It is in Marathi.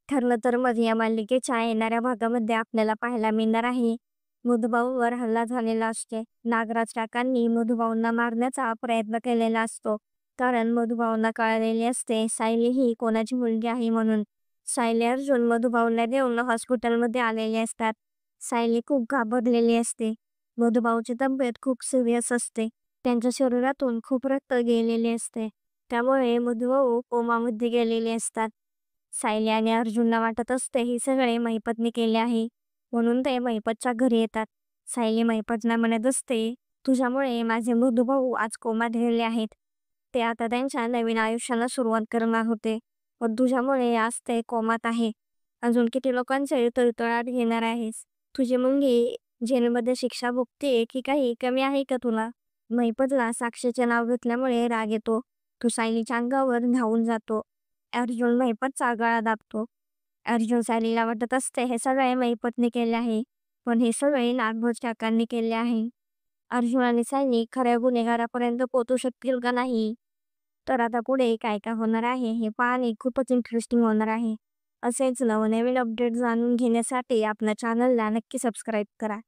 ठरलं तर मग या मालिकेच्या येणाऱ्या भागामध्ये आपल्याला पाहायला मिळणार आहे मधुभाऊवर हल्ला झालेला असतो. नागराज काकांनी मधुभाऊंना मारण्याचा प्रयत्न केलेला असतो. कारण मधुभाऊंना कळलेले असते सायली ही कोणाची मुलगी आहे म्हणून. सायली अर्जुन मधुभाऊंना घेऊन हॉस्पिटलमध्ये आलेले असतात. सायली खूप घाबरलेली असते. मधुभाऊची तब्येत खूप सिरियस असते. त्यांच्या शरीरातून खूप रक्त गेलेले असते. त्यामुळे मधुभाऊ कोमामध्ये गेलेले असतात. सायली आणि अर्जुनला वाटत असते ही सगळे महिपतने केले आहे. म्हणून ते महिपतच्या घरी येतात. सायली महिपतला म्हणत असते, तुझ्यामुळे माझे मधुभाऊ आज कोमात गेले आहेत. ते आता त्यांच्या नवीन आयुष्याला सुरुवात करणार होते. पण तुझ्यामुळे आज ते कोमात आहे. अजून किती लोकांचे तळतळाट घेणार आहेस? तुझी मुलगी जेलमध्ये शिक्षा भोगते की काही कमी आहे का तुला? महिपतला साक्षीचे नाव घेतल्यामुळे राग येतो. तो सायलीच्या अंगावर धावून जातो. अर्जुन महिपतचा गळा दाबतो. अर्जुन सायलीला वाटत असते हे सगळे महिपतने केले आहे. पण हे सगळे नागभोज काकांनी केले आहे. अर्जुन आणि सायली खऱ्या गुन्हेगारापर्यंत पोहोचू शकतील का नाही? तर आता पुढे काय काय होणार आहे हे पाहणे खूपच इंटरेस्टिंग होणार आहे. असेच नवनवीन अपडेट जाणून घेण्यासाठी आपल्या चॅनलला नक्की सबस्क्राईब करा.